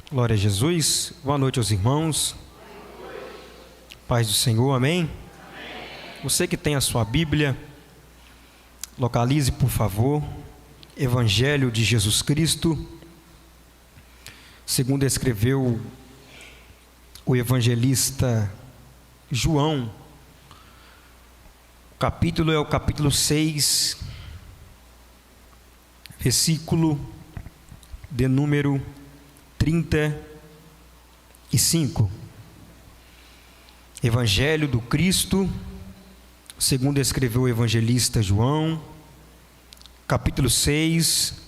Glória a Jesus. Boa noite aos irmãos. Paz do Senhor, amém? Você que tem a sua Bíblia, localize, por favor, Evangelho de Jesus Cristo, segundo escreveu o evangelista João. O capítulo é o capítulo 6, versículo de número 35. Evangelho do Cristo, segundo escreveu o evangelista João, capítulo 6,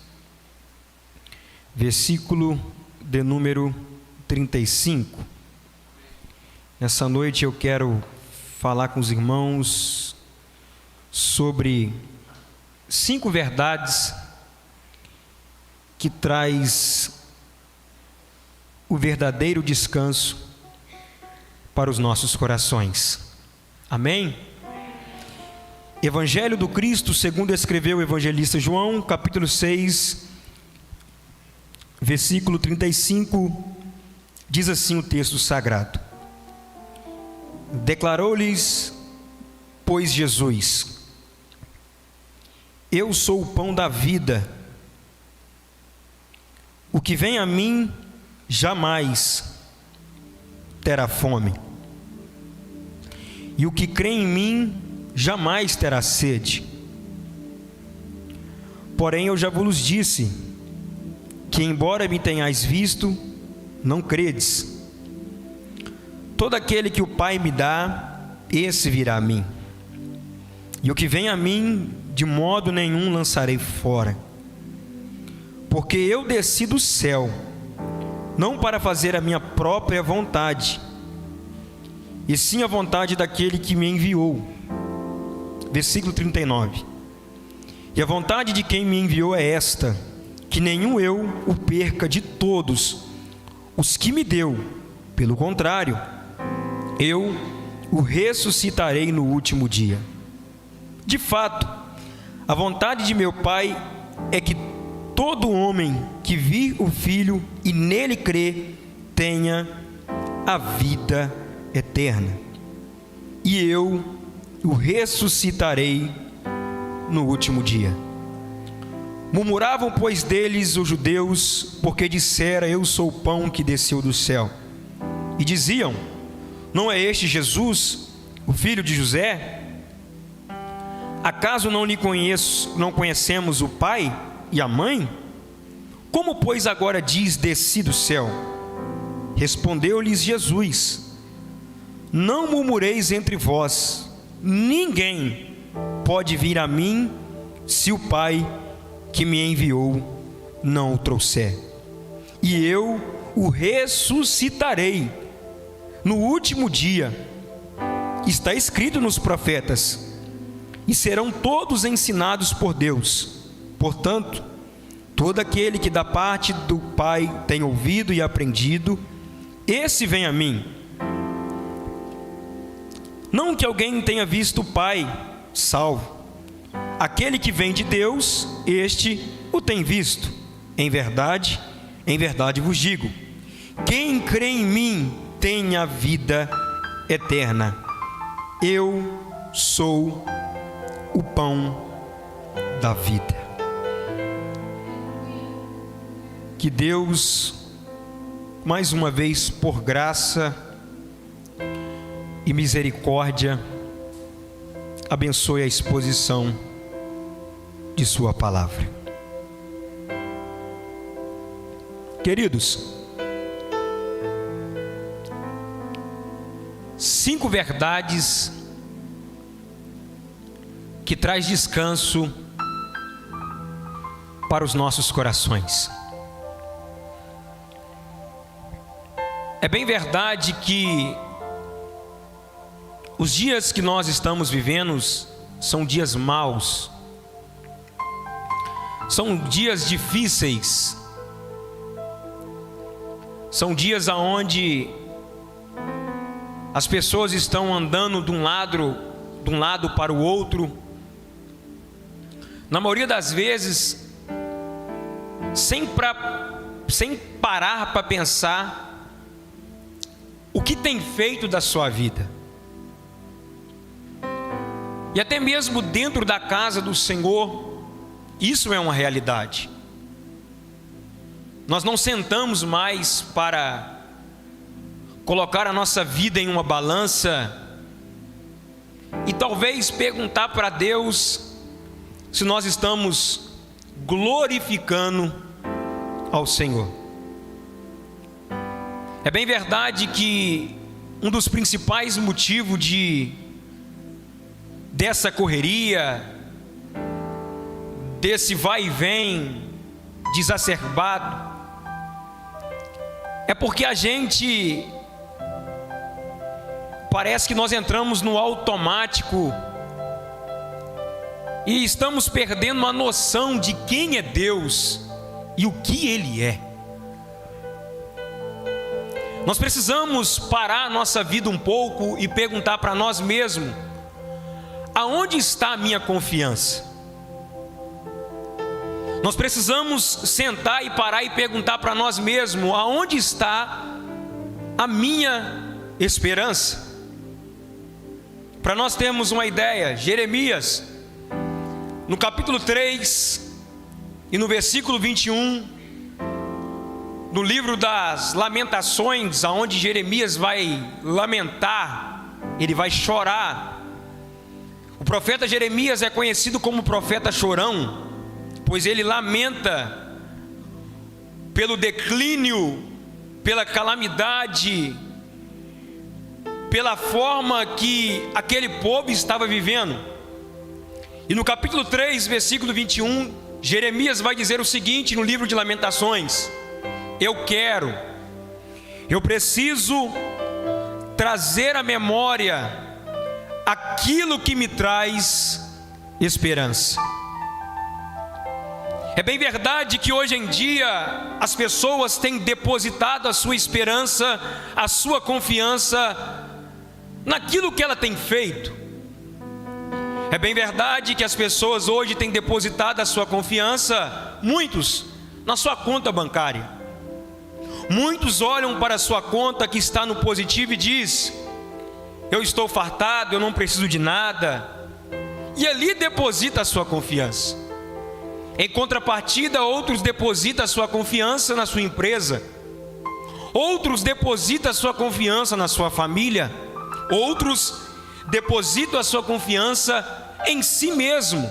versículo de número 35. Nessa noite eu quero falar com os irmãos sobre 5 verdades que traz o verdadeiro descanso para os nossos corações. Amém? Evangelho do Cristo, segundo escreveu o evangelista João, capítulo 6, versículo 35, diz assim o texto sagrado: Declarou-lhes, pois, Jesus: Eu sou o pão da vida. O que vem a mim jamais terá fome, e o que crê em mim jamais terá sede. Porém eu já vos disse que, embora me tenhais visto, não credes. Todo aquele que o Pai me dá, esse virá a mim, e o que vem a mim, de modo nenhum lançarei fora. Porque eu desci do céu, não para fazer a minha própria vontade, e sim a vontade daquele que me enviou. Versículo 39. E a vontade de quem me enviou é esta: que nenhum eu o perca de todos os que me deu. Pelo contrário, eu o ressuscitarei no último dia. De fato, a vontade de meu Pai é que todo homem que vir o Filho e nele crê, tenha a vida eterna. E eu o ressuscitarei no último dia. Murmuravam, pois, deles os judeus, porque dissera: Eu sou o pão que desceu do céu. E diziam: Não é este Jesus, o filho de José? Acaso não conhecemos o Pai e a mãe? Como, pois, agora diz: desci do céu? Respondeu-lhes Jesus: Não murmureis entre vós. Ninguém pode vir a mim se o Pai que me enviou não o trouxer. E eu o ressuscitarei no último dia. Está escrito nos profetas: e serão todos ensinados por Deus. Portanto, todo aquele que da parte do Pai tem ouvido e aprendido, esse vem a mim. Não que alguém tenha visto o Pai, salvo. Aquele que vem de Deus, este o tem visto. Em verdade vos digo: quem crê em mim tem a vida eterna. Eu sou o pão da vida. Que Deus, mais uma vez, por graça e misericórdia, abençoe a exposição de sua palavra. Queridos, 5 verdades que traz descanso para os nossos corações. É bem verdade que os dias que nós estamos vivendo são dias maus, são dias difíceis, são dias onde as pessoas estão andando de um lado para o outro, na maioria das vezes, sem sem parar para pensar o que tem feito da sua vida. E até mesmo dentro da casa do Senhor, isso é uma realidade. Nós não sentamos mais para colocar a nossa vida em uma balança e talvez perguntar para Deus se nós estamos glorificando ao Senhor. É bem verdade que um dos principais motivos dessa correria, desse vai e vem desacerbado, é porque a gente parece que nós entramos no automático e estamos perdendo a noção de quem é Deus e o que Ele é. Nós precisamos parar a nossa vida um pouco e perguntar para nós mesmos: aonde está a minha confiança? Nós precisamos sentar e parar e perguntar para nós mesmos: aonde está a minha esperança? Para nós termos uma ideia, Jeremias, no capítulo 3 e no versículo 21, no livro das Lamentações, aonde Jeremias vai lamentar, ele vai chorar. O profeta Jeremias é conhecido como profeta chorão, pois ele lamenta pelo declínio, pela calamidade, pela forma que aquele povo estava vivendo. E no capítulo 3, versículo 21, Jeremias vai dizer o seguinte no livro de Lamentações: eu preciso trazer à memória aquilo que me traz esperança. É bem verdade que hoje em dia as pessoas têm depositado a sua esperança, a sua confiança naquilo que ela tem feito. É bem verdade que as pessoas hoje têm depositado a sua confiança, muitos, na sua conta bancária. Muitos olham para a sua conta que está no positivo e diz: eu estou fartado, eu não preciso de nada. E ali deposita a sua confiança. Em contrapartida, outros depositam a sua confiança na sua empresa. Outros depositam a sua confiança na sua família. Outros depositam a sua confiança em si mesmo,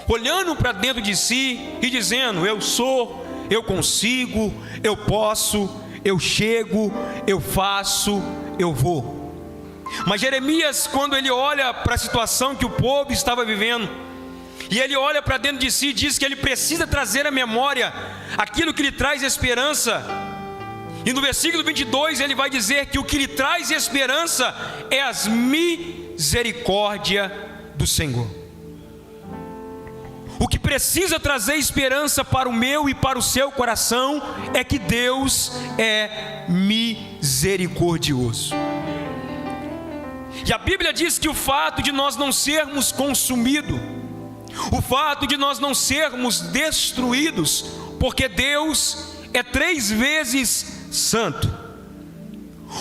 olhando para dentro de si e dizendo: eu sou, eu consigo, eu posso, eu chego, eu faço, eu vou. Mas Jeremias, quando ele olha para a situação que o povo estava vivendo, e ele olha para dentro de si, diz que ele precisa trazer à memória aquilo que lhe traz esperança. E no versículo 22 ele vai dizer que o que lhe traz esperança é as misericórdias do Senhor. O que precisa trazer esperança para o meu e para o seu coração é que Deus é misericordioso. E a Bíblia diz que o fato de nós não sermos consumidos, o fato de nós não sermos destruídos, porque Deus é 3 vezes santo.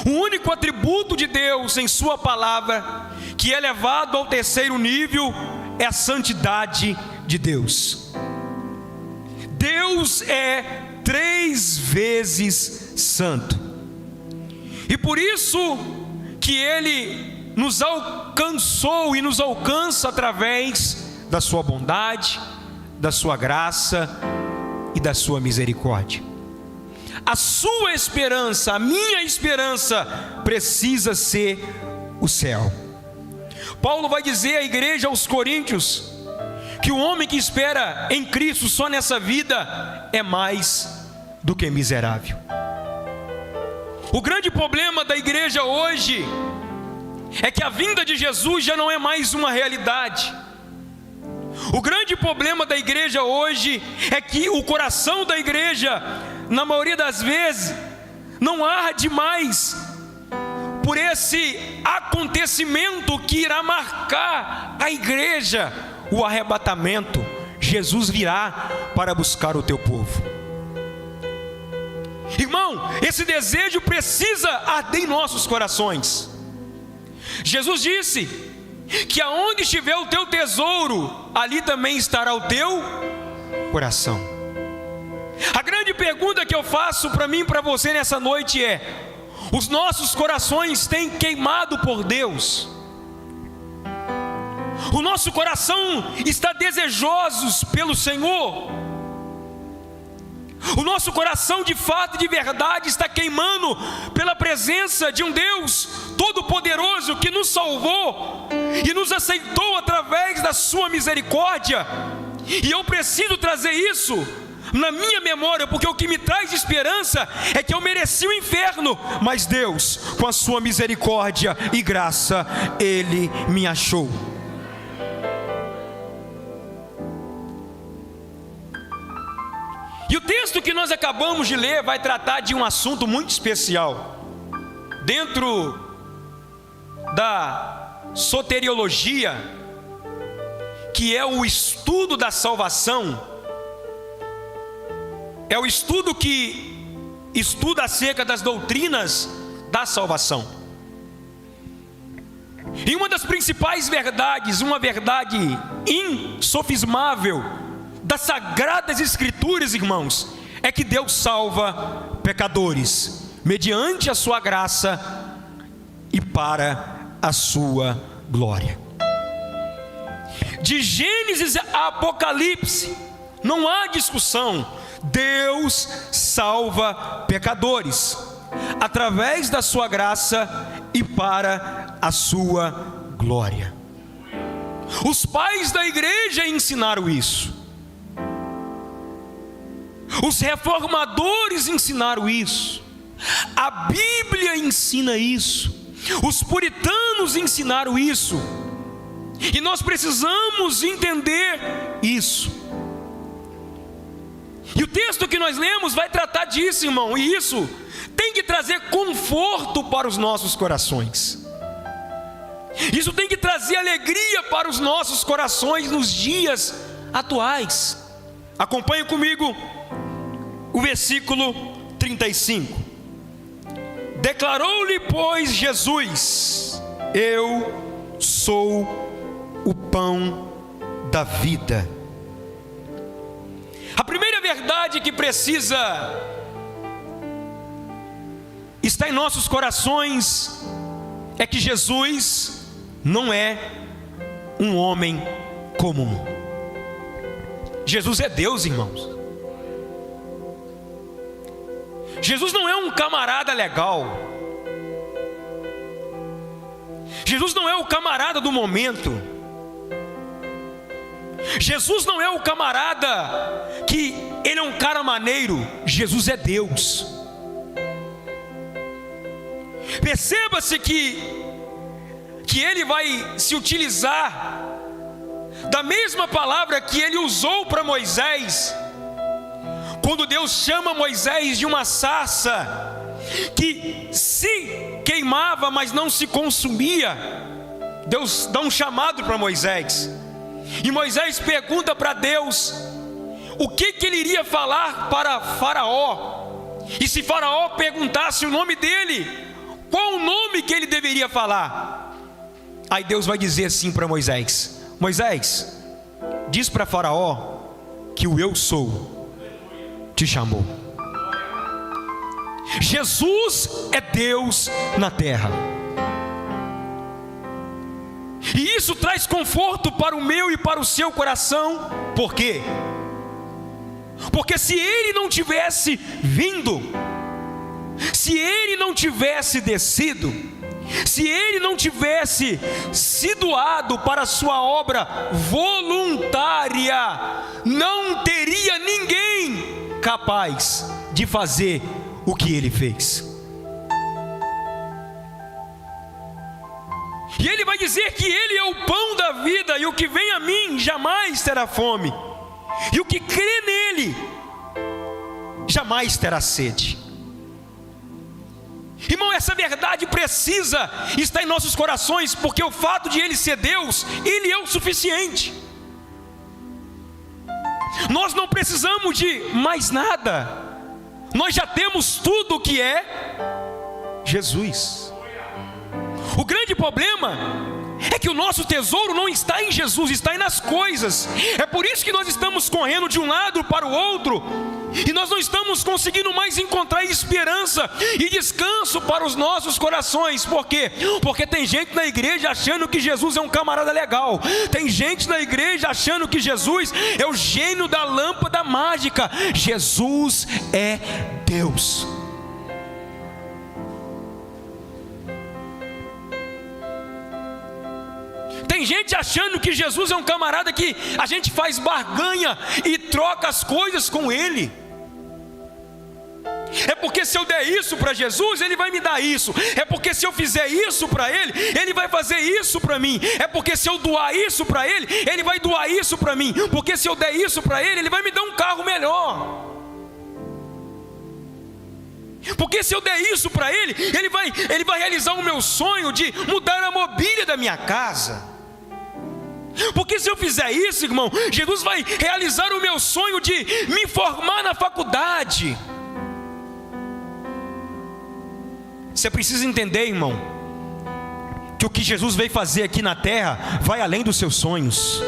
O único atributo de Deus em sua palavra que é levado ao 3º nível é a santidade de Deus. Deus é 3 vezes santo. E por isso que Ele nos alcançou e nos alcança através da sua bondade, da sua graça e da sua misericórdia. A sua esperança, a minha esperança, precisa ser o céu. Paulo vai dizer à igreja, aos Coríntios, que o homem que espera em Cristo só nessa vida é mais do que miserável. O grande problema da igreja hoje é que a vinda de Jesus já não é mais uma realidade. O grande problema da igreja hoje é que o coração da igreja, na maioria das vezes, não arde mais por esse acontecimento que irá marcar a igreja, o arrebatamento. Jesus virá para buscar o teu povo. Irmão, esse desejo precisa arder em nossos corações. Jesus disse que aonde estiver o teu tesouro, ali também estará o teu coração. A grande pergunta que eu faço para mim e para você nessa noite é: os nossos corações têm queimado por Deus? O nosso coração está desejoso pelo Senhor? O nosso coração de fato e de verdade está queimando pela presença de um Deus Todo-Poderoso que nos salvou e nos aceitou através da sua misericórdia? E eu preciso trazer isso na minha memória, porque o que me traz esperança é que eu mereci o inferno, mas Deus, com a sua misericórdia e graça, Ele me achou. E o texto que nós acabamos de ler vai tratar de um assunto muito especial. Dentro da soteriologia, que é o estudo da salvação, é o estudo que estuda acerca das doutrinas da salvação. E uma das principais verdades, uma verdade insofismável das Sagradas Escrituras, irmãos, é que Deus salva pecadores mediante a sua graça e para a sua glória. De Gênesis a Apocalipse não há discussão. Deus salva pecadores através da sua graça e para a sua glória. Os pais da igreja ensinaram isso. Os reformadores ensinaram isso. A Bíblia ensina isso. Os puritanos ensinaram isso. E nós precisamos entender isso. E o texto que nós lemos vai tratar disso, irmão. E isso tem que trazer conforto para os nossos corações. Isso tem que trazer alegria para os nossos corações nos dias atuais. Acompanhe comigo o versículo 35. Declarou-lhe, pois, Jesus: eu sou o pão da vida. A primeira verdade que precisa estar em nossos corações é que Jesus não é um homem comum. Jesus é Deus, irmãos. Jesus não é um camarada legal. Jesus não é o camarada do momento. Jesus não é o camarada que ele é um cara maneiro. Jesus é Deus. Perceba-se que ele vai se utilizar da mesma palavra que ele usou para Moisés, quando Deus chama Moisés de uma sarça que se queimava, mas não se consumia. Deus dá um chamado para Moisés, e Moisés pergunta para Deus o que ele iria falar para Faraó. E se Faraó perguntasse o nome dele, qual o nome que ele deveria falar? Aí Deus vai dizer assim para Moisés: Moisés, diz para Faraó que o eu sou te chamou. Jesus é Deus na terra. E isso traz conforto para o meu e para o seu coração. Por quê? Porque se ele não tivesse vindo, se ele não tivesse descido, se ele não tivesse se doado para a sua obra voluntária, não teria ninguém capaz de fazer o que ele fez. E ele vai dizer que ele é o pão da vida, e o que vem a mim jamais terá fome, e o que crê nele jamais terá sede. Irmão, essa verdade precisa estar em nossos corações, porque o fato de ele ser Deus, ele é o suficiente. Nós não precisamos de mais nada. nós já temos tudo o que é Jesus. O grande problema é que o nosso tesouro não está em Jesus, está nas coisas. É por isso que nós estamos correndo de um lado para o outro, e nós não estamos conseguindo mais encontrar esperança e descanso para os nossos corações. Por quê? Porque tem gente na igreja achando que Jesus é um camarada legal. Tem gente na igreja achando que Jesus é o gênio da lâmpada mágica. Jesus é Deus. Tem gente achando que Jesus é um camarada que a gente faz barganha e troca as coisas com Ele. É porque se eu der isso para Jesus, Ele vai me dar isso. É porque se eu fizer isso para Ele, Ele vai fazer isso para mim. É porque se eu doar isso para Ele, Ele vai doar isso para mim. Porque se eu der isso para Ele, Ele vai me dar um carro melhor. Porque se eu der isso para Ele, Ele vai realizar o meu sonho de mudar a mobília da minha casa. Porque se eu fizer isso, irmão, Jesus vai realizar o meu sonho de me formar na faculdade. Você precisa entender, irmão, que o que Jesus veio fazer aqui na terra vai além dos seus sonhos.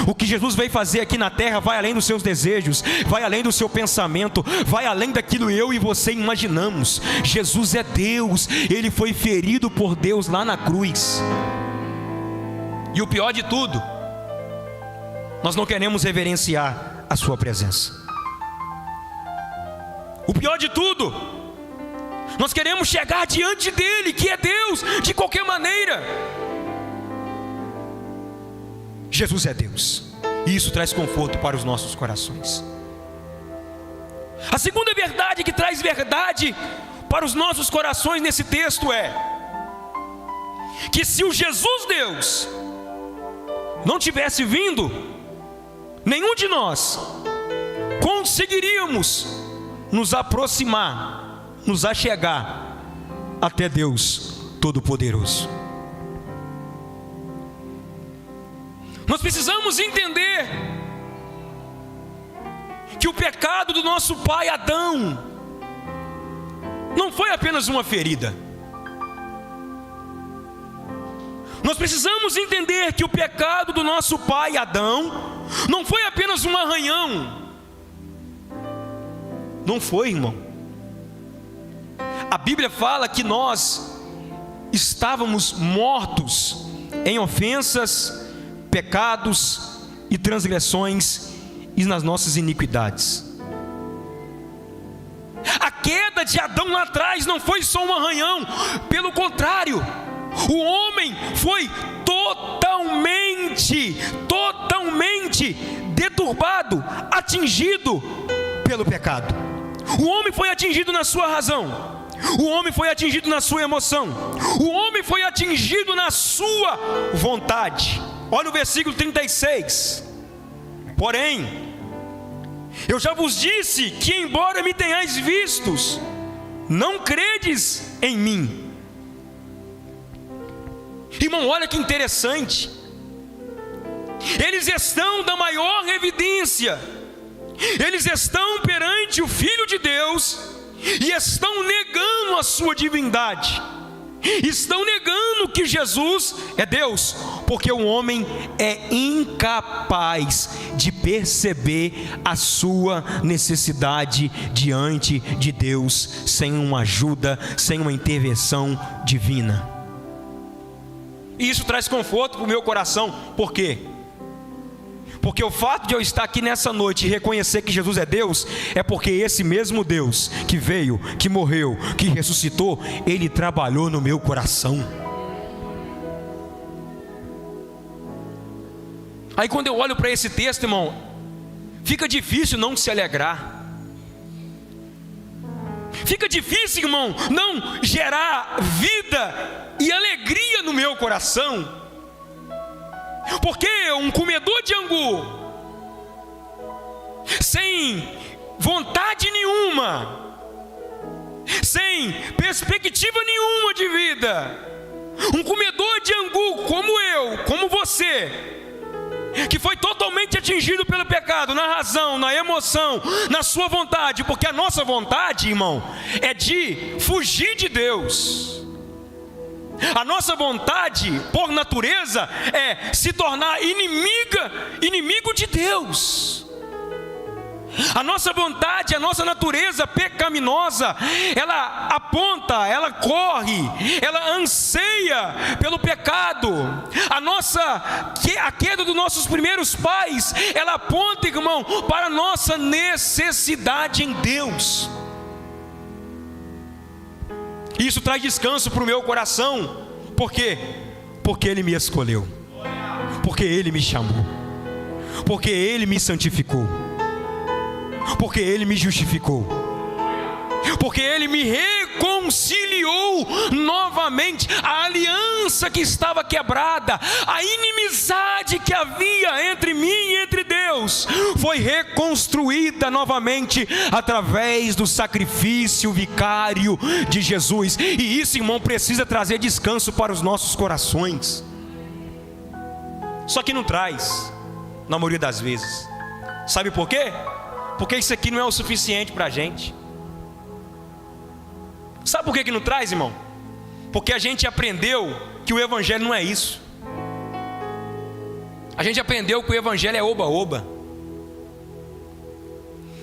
O que Jesus veio fazer aqui na terra vai além dos seus desejos, vai além do seu pensamento, vai além daquilo eu e você imaginamos. Jesus é Deus, Ele foi ferido por Deus lá na cruz. E o pior de tudo, nós não queremos reverenciar a sua presença. O pior de tudo, nós queremos chegar diante dele, que é Deus, de qualquer maneira. Jesus é Deus, e isso traz conforto para os nossos corações. A segunda verdade que traz verdade para os nossos corações nesse texto é que se o Jesus Deus não tivesse vindo, nenhum de nós conseguiríamos nos aproximar, nos achegar até Deus Todo-Poderoso. Nós precisamos entender que o pecado do nosso pai Adão não foi apenas uma ferida. Nós precisamos entender que o pecado do nosso pai Adão não foi apenas um arranhão. Não foi, irmão. A Bíblia fala que nós estávamos mortos em ofensas, pecados e transgressões e nas nossas iniquidades. A queda de Adão lá atrás não foi só um arranhão, pelo contrário, o homem foi totalmente deturbado, atingido pelo pecado. O homem foi atingido na sua razão, o homem foi atingido na sua emoção, o homem foi atingido na sua vontade. Olha o versículo 36. Porém, eu já vos disse que embora me tenhais vistos, não credes em mim. Irmão, olha que interessante. Eles estão da maior evidência. Eles estão perante o Filho de Deus e estão negando a sua divindade. Estão negando que Jesus é Deus, porque o homem é incapaz de perceber a sua necessidade diante de Deus sem uma ajuda, sem uma intervenção divina. E isso traz conforto para o meu coração. Por quê? Porque o fato de eu estar aqui nessa noite e reconhecer que Jesus é Deus, é porque esse mesmo Deus que veio, que morreu, que ressuscitou, Ele trabalhou no meu coração. Aí quando eu olho para esse texto, irmão, fica difícil não se alegrar. Fica difícil, irmão, não gerar vida e alegria no meu coração. Porque um comedor de angu, sem vontade nenhuma, sem perspectiva nenhuma de vida, um comedor de angu como eu, como você, que foi totalmente atingido pelo pecado, na razão, na emoção, na sua vontade, porque a nossa vontade, irmão, é de fugir de Deus. A nossa vontade, por natureza, é se tornar inimigo de Deus. A nossa vontade, a nossa natureza pecaminosa, ela aponta, ela corre, ela anseia pelo pecado. A queda dos nossos primeiros pais, ela aponta, irmão, para a nossa necessidade em Deus. Isso traz descanso para o meu coração. Por quê? Porque Ele me escolheu, porque Ele me chamou, porque Ele me santificou, porque Ele me justificou, porque Ele me reconciliou novamente. A aliança que estava quebrada, a inimizade que havia entre mim e entre Deus, foi reconstruída novamente através do sacrifício vicário de Jesus. E isso, irmão, precisa trazer descanso para os nossos corações. Só que não traz, na maioria das vezes. Sabe por quê? Porque isso aqui não é o suficiente para a gente. Sabe por que não traz, irmão? Porque a gente aprendeu que o Evangelho não é isso. A gente aprendeu que o Evangelho é oba-oba.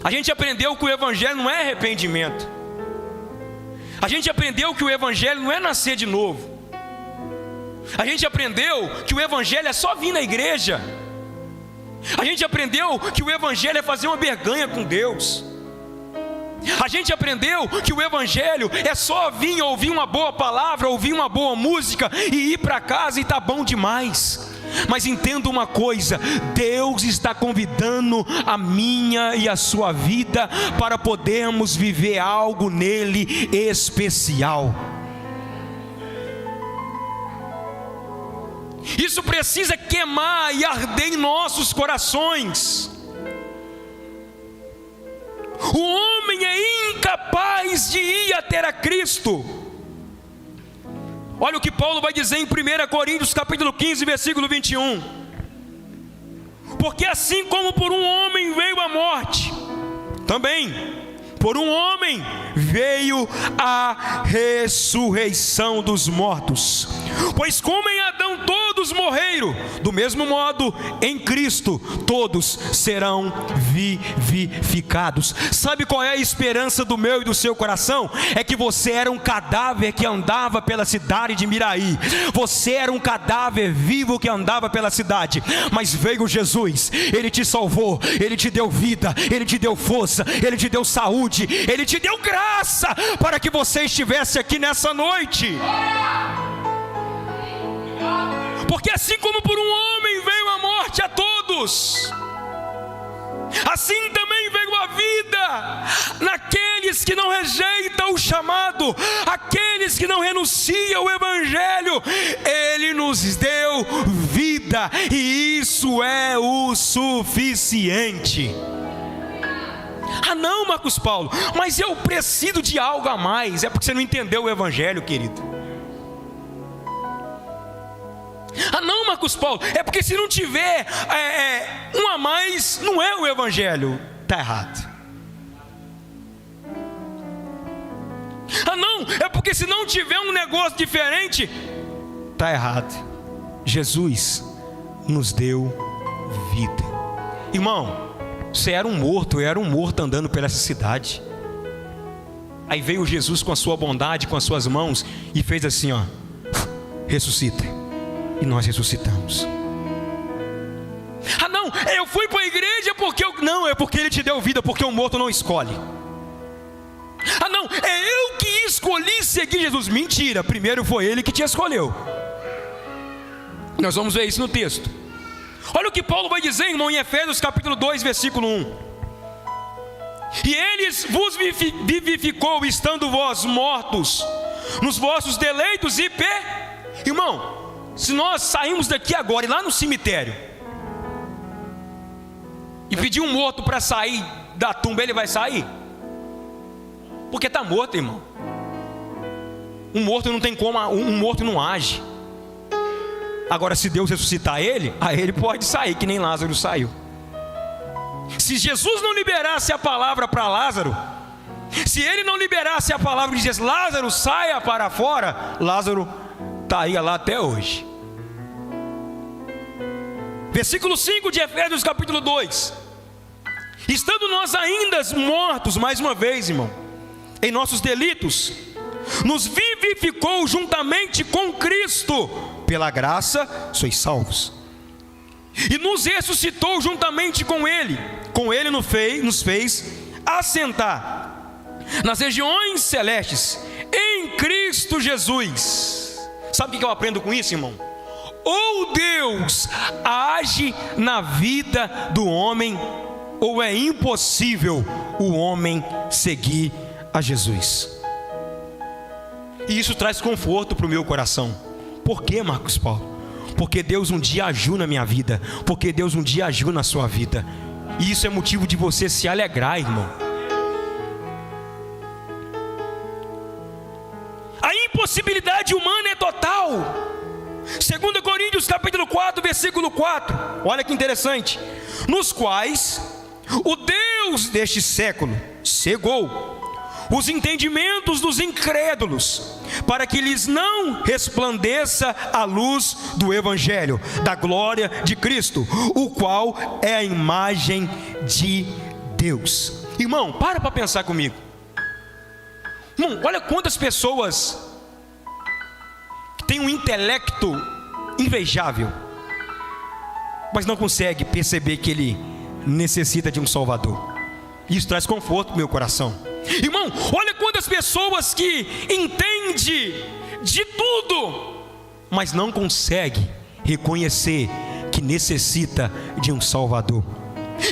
A gente aprendeu que o Evangelho não é arrependimento. A gente aprendeu que o Evangelho não é nascer de novo. A gente aprendeu que o Evangelho é só vir na igreja. A gente aprendeu que o Evangelho é fazer uma berganha com Deus. A gente aprendeu que o Evangelho é só vir ouvir uma boa palavra, ouvir uma boa música e ir para casa e tá bom demais. Mas entenda uma coisa: Deus está convidando a minha e a sua vida para podermos viver algo nele especial. Isso precisa queimar e arder em nossos corações. O homem é incapaz de ir até a Cristo. Olha o que Paulo vai dizer em 1 Coríntios capítulo 15, versículo 21. Porque assim como por um homem veio a morte, também por um homem veio a ressurreição dos mortos. Pois como em Adão todos morreram, do mesmo modo em Cristo todos serão vivificados. Sabe qual é a esperança do meu e do seu coração? É que você era um cadáver que andava pela cidade de Miraí. Você era um cadáver vivo que andava pela cidade, mas veio Jesus, Ele te salvou, Ele te deu vida, Ele te deu força, Ele te deu saúde, Ele te deu graça para que você estivesse aqui nessa noite. Porque assim como por um homem veio a morte a todos, assim também veio a vida naqueles que não rejeitam o chamado, aqueles que não renunciam ao Evangelho. Ele nos deu vida, e isso é o suficiente. Ah não, Marcos Paulo, mas eu preciso de algo a mais. É porque você não entendeu o Evangelho, querido. Ah não, Marcos Paulo, é porque se não tiver um a mais, não é o Evangelho. Está errado. Ah não, é porque se não tiver um negócio diferente, está errado. Jesus nos deu vida. Irmão, você era um morto, eu era um morto andando pela essa cidade. Aí veio Jesus com a sua bondade, com as suas mãos, e fez assim, ó, ressuscita. E nós ressuscitamos. Ah não, eu fui para a igreja porque não, é porque Ele te deu vida, porque o morto não escolhe. Ah não, é eu que escolhi seguir Jesus. Mentira, primeiro foi Ele que te escolheu. Nós vamos ver isso no texto. Olha o que Paulo vai dizer, irmão, em Efésios capítulo 2, versículo 1. E Ele vos vivificou, estando vós mortos nos vossos deleitos e Irmão, se nós saímos daqui agora e lá no cemitério e pedir um morto para sair da tumba, ele vai sair? Porque está morto, irmão. Um morto não tem como, um morto não age. Agora, se Deus ressuscitar ele, aí ele pode sair, que nem Lázaro saiu. Se Jesus não liberasse a palavra para Lázaro, se ele não liberasse a palavra e dissesse: Lázaro, saia para fora, Lázaro estaria lá até hoje. Versículo 5 de Efésios capítulo 2: estando nós ainda mortos, mais uma vez, irmão, em nossos delitos, nos vivificou juntamente com Cristo, pela graça sois salvos, e nos ressuscitou juntamente com Ele nos fez assentar nas regiões celestes, em Cristo Jesus. Sabe o que eu aprendo com isso, irmão? Ou Deus age na vida do homem, ou é impossível o homem seguir a Jesus. E isso traz conforto para o meu coração. Por quê, Marcos Paulo? Porque Deus um dia agiu na minha vida, porque Deus um dia agiu na sua vida, e isso é motivo de você se alegrar, irmão. A impossibilidade humana é total. 2 Coríntios capítulo 4, versículo 4, olha que interessante: nos quais o Deus deste século cegou os entendimentos dos incrédulos, para que lhes não resplandeça a luz do Evangelho, da glória de Cristo, o qual é a imagem de Deus. Irmão, para pensar comigo. Irmão, olha quantas pessoas têm um intelecto invejável, mas não consegue perceber que ele necessita de um Salvador. Isso traz conforto para o meu coração. Irmão, olha quantas pessoas que entendem de tudo, mas não consegue reconhecer que necessita de um Salvador.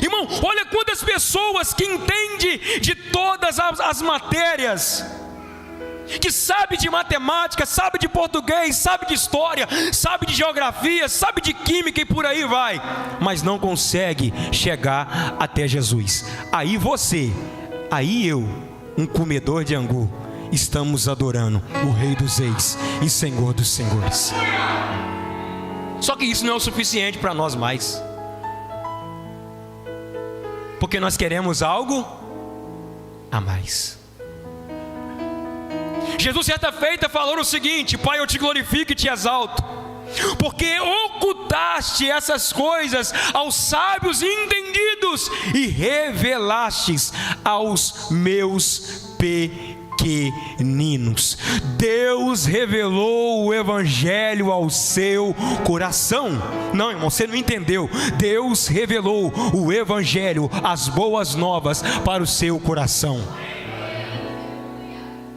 Irmão, olha quantas pessoas que entendem de todas as matérias, que sabe de matemática, sabe de português, sabe de história, sabe de geografia, sabe de química e por aí vai, mas não consegue chegar até Jesus. Aí você, aí eu, um comedor de angu, estamos adorando o Rei dos Reis e Senhor dos Senhores. Só que isso não é o suficiente para nós mais, porque nós queremos algo a mais. Jesus certa feita falou o seguinte: Pai, eu te glorifico e te exalto, porque ocultaste essas coisas aos sábios e entendidos e revelastes aos meus pequeninos. Deus revelou o Evangelho ao seu coração. Não, irmão, você não entendeu. Deus revelou o Evangelho, as boas novas, para o seu coração.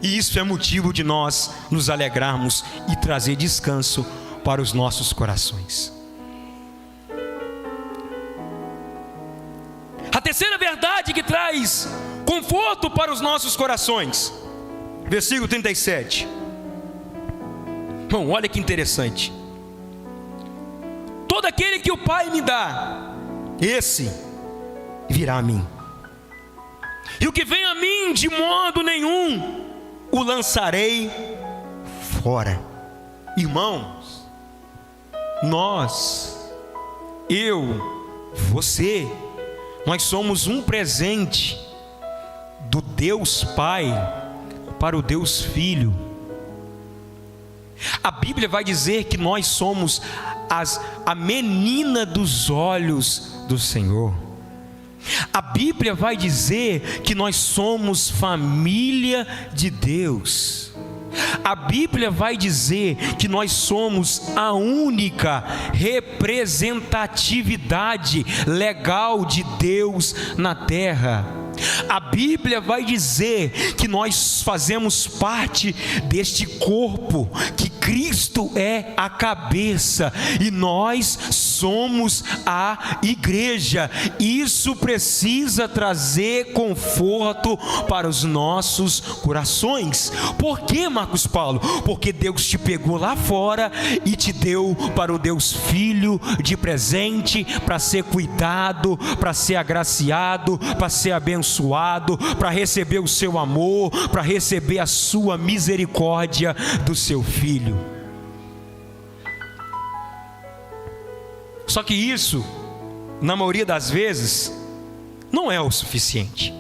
E isso é motivo de nós nos alegrarmos e trazer descanso para os nossos corações. A terceira verdade que traz conforto para os nossos corações, versículo 37. Bom, olha que interessante: todo aquele que o Pai me dá, esse virá a mim, e o que vem a mim, de modo nenhum o lançarei fora. Irmãos, nós, eu, você, nós somos um presente do Deus Pai para o Deus Filho. A Bíblia vai dizer que nós somos a menina dos olhos do Senhor. A Bíblia vai dizer que nós somos família de Deus. A Bíblia vai dizer que nós somos a única representatividade legal de Deus na terra. A Bíblia vai dizer que nós fazemos parte deste corpo, que Cristo é a cabeça e nós somos a igreja. Isso precisa trazer conforto para os nossos corações. Por quê, Marcos Paulo? Porque Deus te pegou lá fora e te deu para o Deus Filho de presente, para ser cuidado, para ser agraciado, para ser abençoado, para receber o seu amor, para receber a sua misericórdia do seu Filho. Só que isso, na maioria das vezes, não é o suficiente.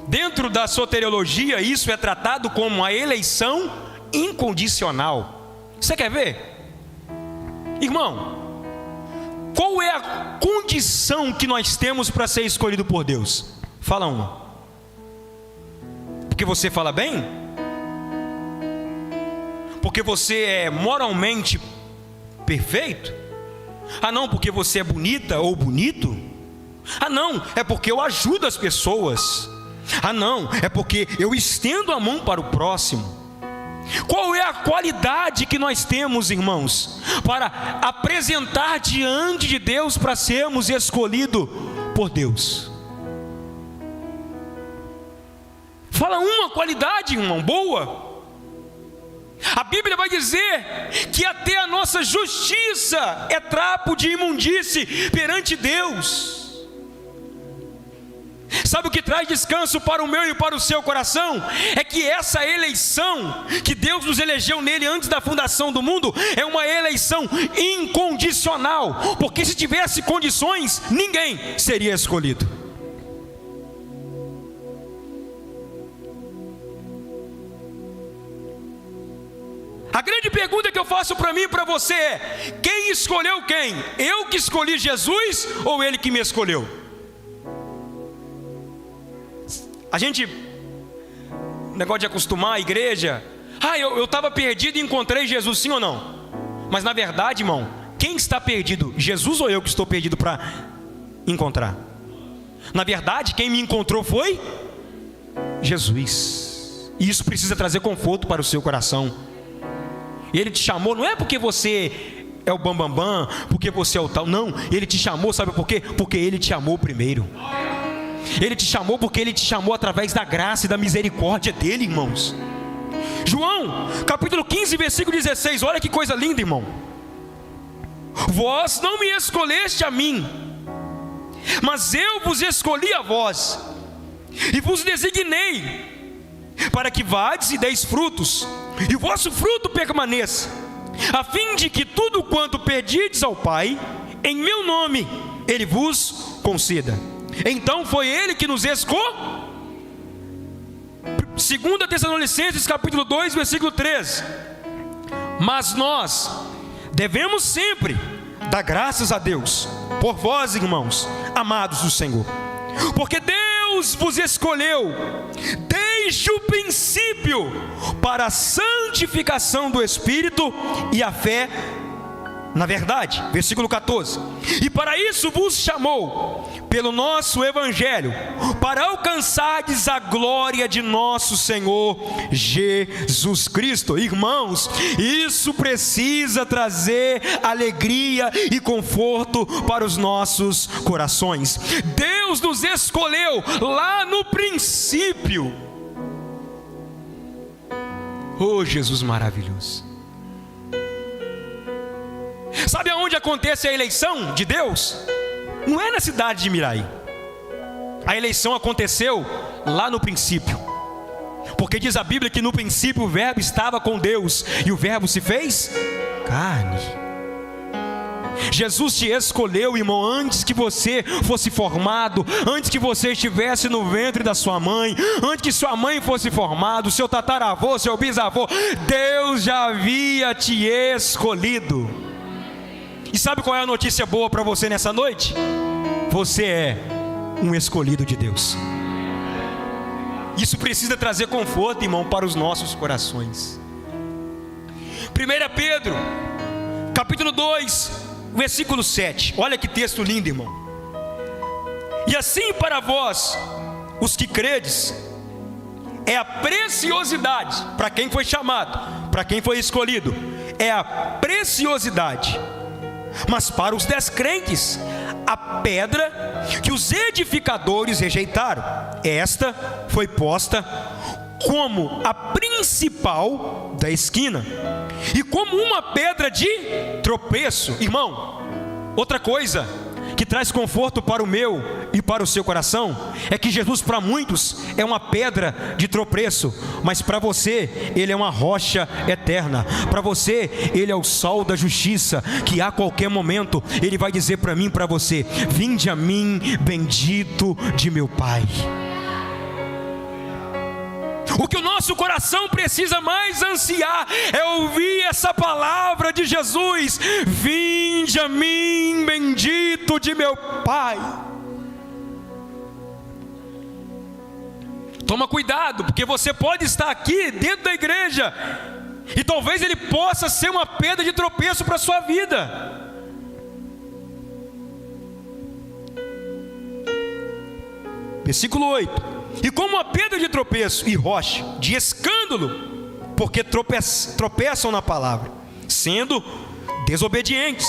Dentro da soteriologia, isso é tratado como a eleição incondicional. Você quer ver? Irmão, qual é a condição que nós temos para ser escolhido por Deus? Fala uma. Porque você fala bem? Porque você é moralmente perfeito? Ah não, porque você é bonita ou bonito? Ah não, é porque eu ajudo as pessoas. Ah não, é porque eu estendo a mão para o próximo. Qual é a qualidade que nós temos, irmãos, para apresentar diante de Deus para sermos escolhidos por Deus? Fala uma qualidade, irmão, boa. A Bíblia vai dizer que até a nossa justiça é trapo de imundície perante Deus. Sabe o que traz descanso para o meu e para o seu coração? É que essa eleição que Deus nos elegeu nele antes da fundação do mundo é uma eleição incondicional, porque se tivesse condições, ninguém seria escolhido. A grande pergunta que eu faço para mim e para você é: quem escolheu quem? Eu que escolhi Jesus ou ele que me escolheu? A gente, negócio de acostumar a igreja, eu estava perdido e encontrei Jesus, sim ou não? Mas na verdade, irmão, quem está perdido? Jesus ou eu que estou perdido para encontrar? Na verdade, quem me encontrou foi Jesus. E isso precisa trazer conforto para o seu coração. E Ele te chamou, não é porque você é o bambambam, porque você é o tal, não. Ele te chamou, sabe por quê? Porque Ele te amou primeiro. Ele te chamou porque Ele te chamou através da graça e da misericórdia dEle, irmãos. João, capítulo 15, versículo 16, olha que coisa linda, irmão. Vós não me escolheste a mim, mas eu vos escolhi a vós, e vos designei, para que vades e deis frutos, e o vosso fruto permaneça, a fim de que tudo quanto pedirdes ao Pai, em meu nome, Ele vos conceda. Então foi Ele que nos escolheu. 2 Tessalonicenses capítulo 2, versículo 13. Mas nós devemos sempre dar graças a Deus por vós, irmãos, amados do Senhor, porque Deus vos escolheu desde o princípio para a santificação do Espírito e a fé na verdade. Versículo 14. E para isso vos chamou pelo nosso Evangelho, para alcançardes a glória de nosso Senhor Jesus Cristo. Irmãos, isso precisa trazer alegria e conforto para os nossos corações. Deus nos escolheu lá no princípio. Oh, Jesus maravilhoso. Sabe aonde acontece a eleição de Deus? Não é na cidade de Mirai. A eleição aconteceu lá no princípio, porque diz a Bíblia que no princípio o verbo estava com Deus, e o verbo se fez carne. Jesus te escolheu, irmão, antes que você fosse formado, antes que você estivesse no ventre da sua mãe, antes que sua mãe fosse formada, seu tataravô, seu bisavô, Deus já havia te escolhido. E sabe qual é a notícia boa para você nessa noite? Você é um escolhido de Deus. Isso precisa trazer conforto, irmão, para os nossos corações. 1 Pedro, capítulo 2, versículo 7. Olha que texto lindo, irmão. E assim para vós, os que credes, é a preciosidade, para quem foi chamado, para quem foi escolhido, é a preciosidade. Mas para os descrentes, a pedra que os edificadores rejeitaram, esta foi posta como a principal da esquina, e como uma pedra de tropeço. Irmão, outra coisa que que traz conforto para o meu e para o seu coração é que Jesus para muitos é uma pedra de tropeço, mas para você Ele é uma rocha eterna. Para você Ele é o sol da justiça, que a qualquer momento Ele vai dizer para mim e para você: vinde a mim, bendito de meu Pai. O que o nosso coração precisa mais ansiar é ouvir essa palavra de Jesus: vinde a mim, bendito de meu Pai. Toma cuidado, porque você pode estar aqui dentro da igreja e talvez ele possa ser uma pedra de tropeço para a sua vida. Versículo 8: e como uma pedra de tropeço e rocha de escândalo, porque tropeçam na palavra, sendo desobedientes,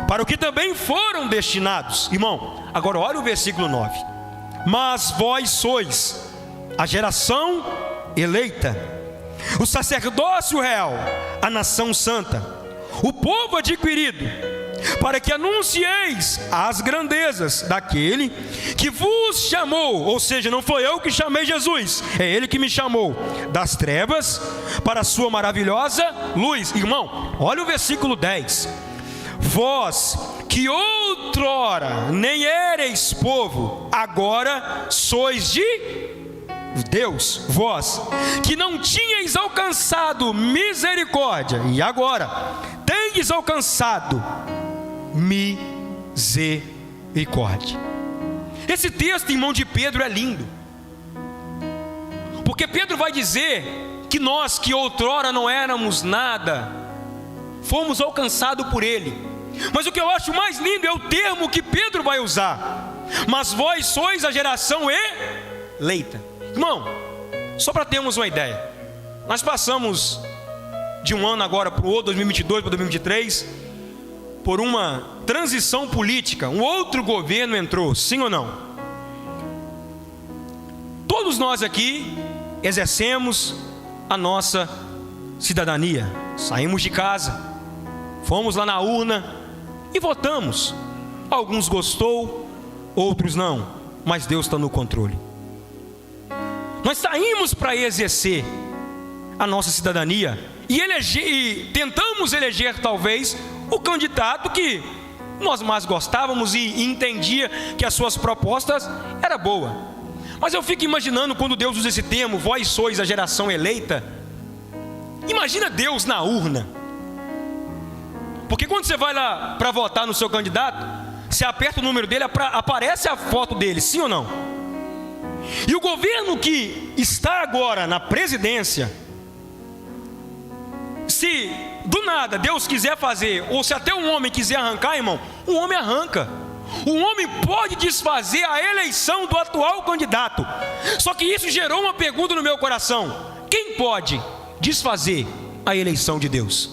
para o que também foram destinados. Irmão, agora olha o versículo 9: mas vós sois a geração eleita, o sacerdócio real, a nação santa, o povo adquirido, para que anuncieis as grandezas daquele que vos chamou. Ou seja, não foi eu que chamei Jesus, é Ele que me chamou das trevas para a sua maravilhosa luz. Irmão, olha o versículo 10: vós que outrora nem ereis povo, agora sois de Deus. Vós que não tinhais alcançado misericórdia, e agora tendes alcançado misericórdia. Esse texto, irmão, de Pedro é lindo, porque Pedro vai dizer que nós que outrora não éramos nada, fomos alcançados por Ele. Mas o que eu acho mais lindo é o termo que Pedro vai usar: mas vós sois a geração eleita. Irmão, só para termos uma ideia, nós passamos de um ano agora para o outro, 2022 para 2023, por uma transição política. Um outro governo entrou, sim ou não? Todos nós aqui exercemos a nossa cidadania. Saímos de casa, fomos lá na urna e votamos. Alguns gostou, outros não, mas Deus está no controle. Nós saímos para exercer a nossa cidadania e tentamos eleger talvez o candidato que nós mais gostávamos e entendia que as suas propostas eram boas. Mas eu fico imaginando quando Deus usa esse termo: vós sois a geração eleita. Imagina Deus na urna, porque quando você vai lá para votar no seu candidato, você aperta o número dele, aparece a foto dele, sim ou não? E o governo que está agora na presidência, se do nada Deus quiser fazer, ou se até um homem quiser arrancar, irmão, um homem arranca. Um homem pode desfazer a eleição do atual candidato. Só que isso gerou uma pergunta no meu coração: quem pode desfazer a eleição de Deus?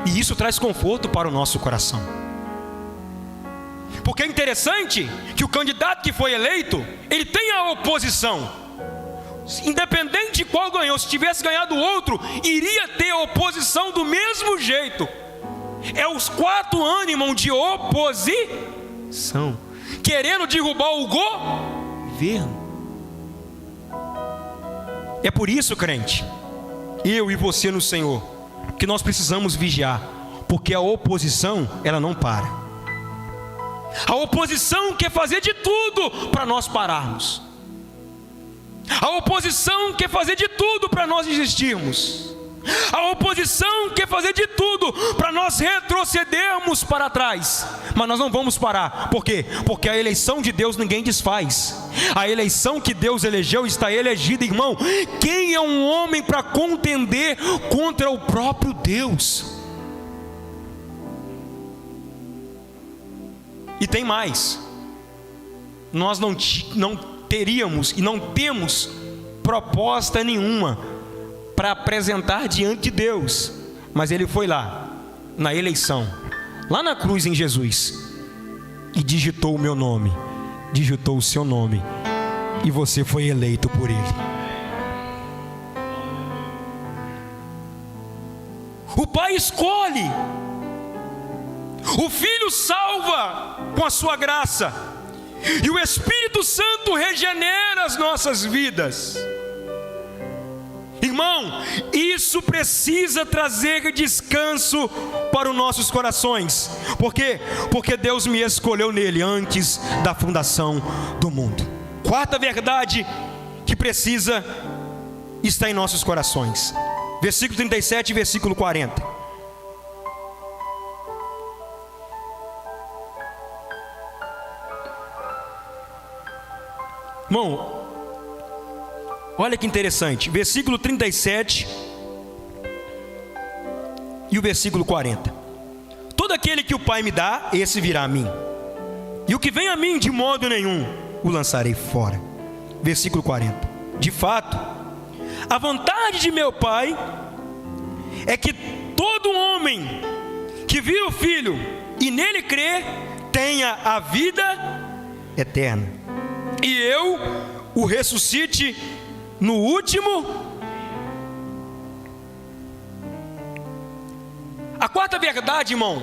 E isso traz conforto para o nosso coração, porque é interessante que o candidato que foi eleito, ele tem a oposição. Independente de qual ganhou, se tivesse ganhado outro, iria ter oposição do mesmo jeito. É os quatro ânimos de oposição, querendo derrubar o governo. É por isso, crente, eu e você no Senhor, que nós precisamos vigiar, porque a oposição, ela não para. A oposição quer fazer de tudo para nós pararmos. A oposição quer fazer de tudo para nós desistirmos. A oposição quer fazer de tudo para nós retrocedermos para trás. Mas nós não vamos parar. Por quê? Porque a eleição de Deus ninguém desfaz. A eleição que Deus elegeu está elegida, irmão. Quem é um homem para contender contra o próprio Deus? E tem mais: nós não teríamos e não temos proposta nenhuma para apresentar diante de Deus, mas Ele foi lá, na eleição, lá na cruz em Jesus, e digitou o meu nome, digitou o seu nome, e você foi eleito por Ele. O Pai escolhe O Filho salva com a sua graça, e o Espírito Santo regenera as nossas vidas. Irmão, isso precisa trazer descanso para os nossos corações. Por quê? Porque Deus me escolheu nele antes da fundação do mundo. Quarta verdade que precisa estar em nossos corações. Versículo 37 e versículo 40. Irmão, olha que interessante, versículo 37 e o versículo 40. Todo aquele que o Pai me dá, esse virá a mim, e o que vem a mim, de modo nenhum o lançarei fora. Versículo 40. De fato, a vontade de meu Pai é que todo homem que vira o Filho e nele crê, tenha a vida eterna, e eu o ressuscite no último. A quarta verdade, irmão,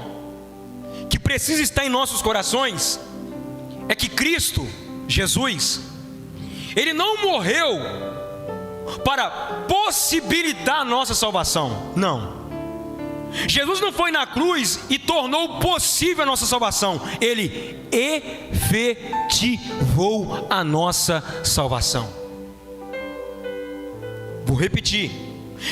que precisa estar em nossos corações, é que Cristo, Jesus, Ele não morreu para possibilitar a nossa salvação. Não. Jesus não foi na cruz e tornou possível a nossa salvação. Ele efetivou a nossa salvação. Vou repetir.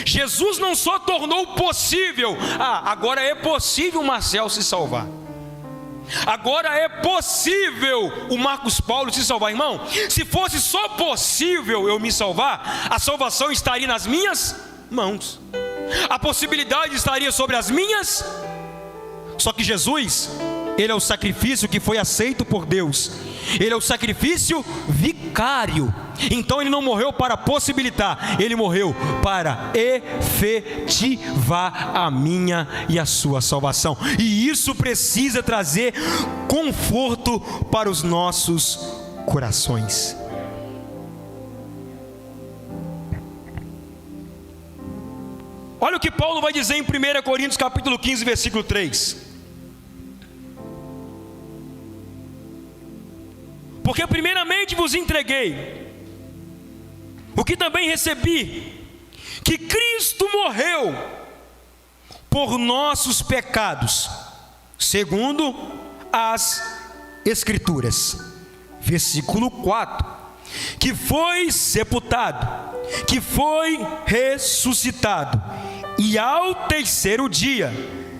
Jesus não só tornou possível, agora é possível o Marcel se salvar. Agora é possível o Marcos Paulo se salvar. Irmão, se fosse só possível eu me salvar, a salvação estaria nas minhas mãos, a possibilidade estaria sobre as minhas. Só que Jesus, Ele é o sacrifício que foi aceito por Deus. Ele é o sacrifício vicário. Então Ele não morreu para possibilitar, Ele morreu para efetivar a minha e a sua salvação. E isso precisa trazer conforto para os nossos corações. Olha o que Paulo vai dizer em 1 Coríntios capítulo 15, versículo 3. Porque primeiramente vos entreguei o que também recebi, que Cristo morreu por nossos pecados, segundo as Escrituras. Versículo 4. Que foi sepultado, que foi ressuscitado, e ao terceiro dia,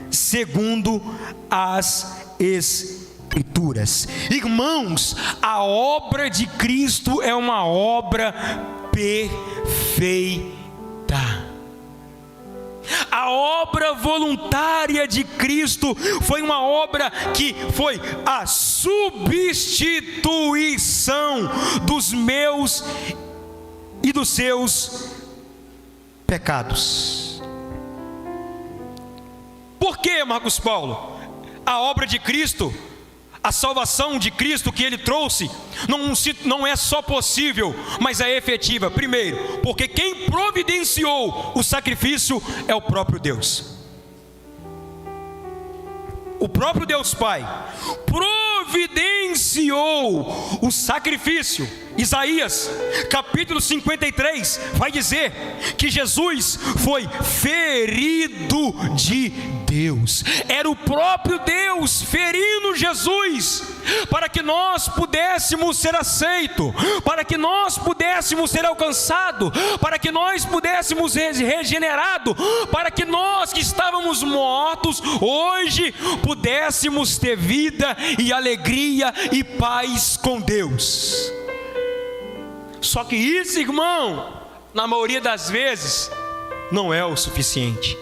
segundo as Escrituras. Irmãos, a obra de Cristo é uma obra perfeita. A obra voluntária de Cristo foi uma obra que foi a substituição dos meus e dos seus pecados. Por que, Marcos Paulo? A obra de Cristo, a salvação de Cristo que Ele trouxe, não é só possível, mas é efetiva. Primeiro, porque quem providenciou o sacrifício é o próprio Deus. O próprio Deus Pai providenciou o sacrifício. Isaías capítulo 53 vai dizer que Jesus foi ferido de Deus. Era o próprio Deus ferindo Jesus, para que nós pudéssemos ser aceitos, para que nós pudéssemos ser alcançados, para que nós pudéssemos ser regenerados, para que nós que estávamos mortos, hoje pudéssemos ter vida e alegria e paz com Deus. Só que isso, irmão, na maioria das vezes, não é o suficiente.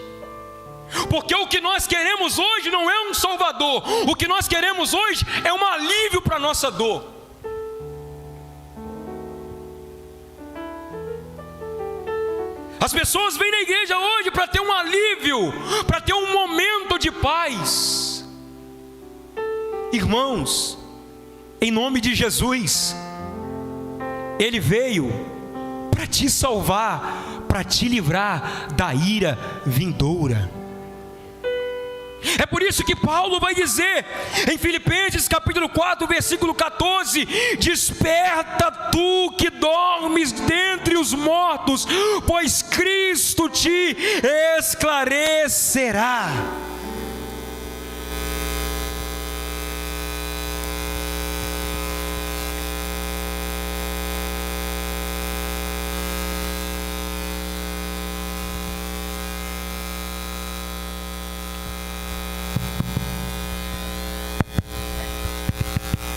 Porque o que nós queremos hoje não é um salvador. O que nós queremos hoje é um alívio para a nossa dor. As pessoas vêm na igreja hoje para ter um alívio, para ter um momento de paz. Irmãos, em nome de Jesus, Ele veio para te salvar, para te livrar da ira vindoura. É por isso que Paulo vai dizer em Filipenses capítulo 4, versículo 14: desperta tu que dormes dentre os mortos, pois Cristo te esclarecerá.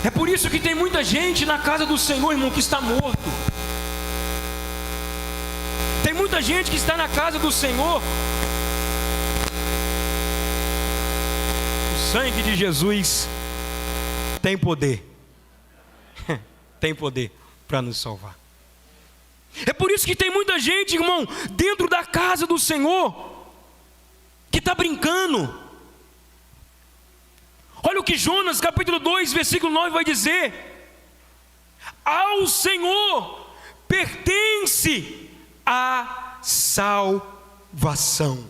É por isso que tem muita gente na casa do Senhor, irmão, que está morto. Tem muita gente que está na casa do Senhor. O sangue de Jesus tem poder. Tem poder para nos salvar. É por isso que tem muita gente, irmão, dentro da casa do Senhor, que está brincando. Olha o que Jonas capítulo 2, versículo 9 vai dizer: ao Senhor pertence a salvação.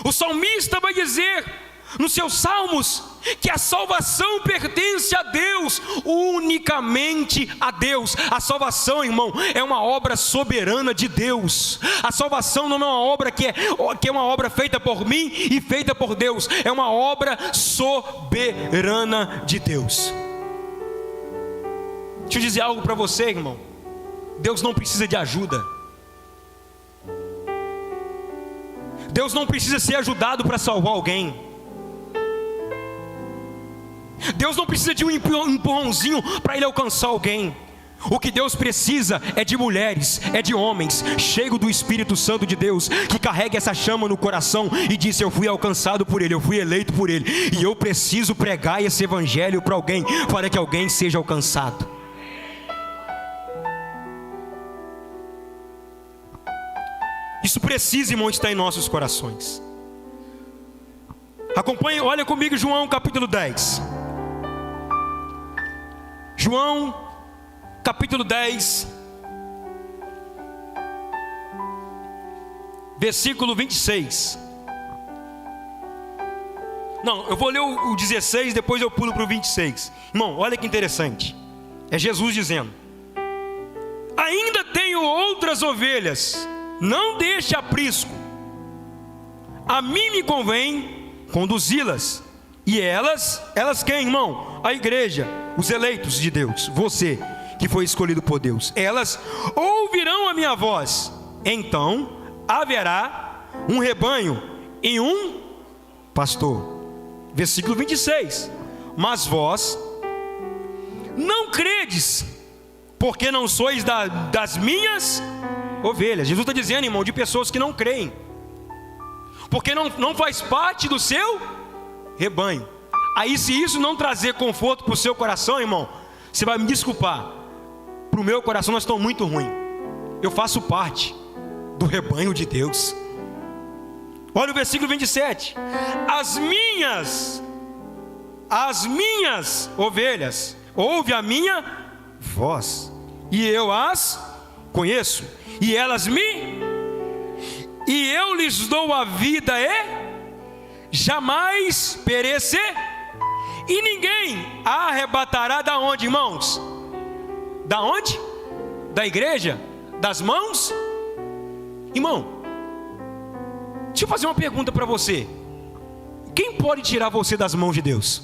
O salmista vai dizer nos seus salmos que a salvação pertence a Deus, unicamente a Deus. A salvação, irmão, é uma obra soberana de Deus. A salvação não é uma obra que é uma obra feita por mim e feita por Deus. É uma obra soberana de Deus. Deixa eu dizer algo para você, irmão. Deus não precisa de ajuda. Deus não precisa ser ajudado para salvar alguém. Deus não precisa de um empurrãozinho para Ele alcançar alguém. O que Deus precisa é de mulheres, é de homens cheios do Espírito Santo de Deus, que carregue essa chama no coração e diz: eu fui alcançado por Ele, eu fui eleito por Ele, e eu preciso pregar esse evangelho para alguém, para que alguém seja alcançado. Isso precisa, irmão, estar em nossos corações. Acompanhe, olha comigo João capítulo 10. João capítulo 10, versículo 26. Não, eu vou ler o 16, depois eu pulo para o 26. Irmão, olha que interessante. É Jesus dizendo: ainda tenho outras ovelhas, não deixe aprisco. A mim me convém conduzi-las. E elas quem, irmão? A igreja, os eleitos de Deus, você que foi escolhido por Deus. Elas ouvirão a minha voz. Então haverá um rebanho e um pastor. Versículo 26. Mas vós não credes, porque não sois das minhas ovelhas. Jesus está dizendo, irmão, de pessoas que não creem, porque não faz parte do seu rebanho. Aí, se isso não trazer conforto para o seu coração, irmão, você vai me desculpar, para o meu coração nós estamos muito ruim. Eu faço parte do rebanho de Deus. Olha o versículo 27. As minhas ovelhas ouve a minha voz, e eu as conheço, e eu lhes dou a vida jamais perecer, e ninguém a arrebatará da onde, irmãos? Da onde? Da igreja? Das mãos? Irmão, deixa eu fazer uma pergunta para você. Quem pode tirar você das mãos de Deus?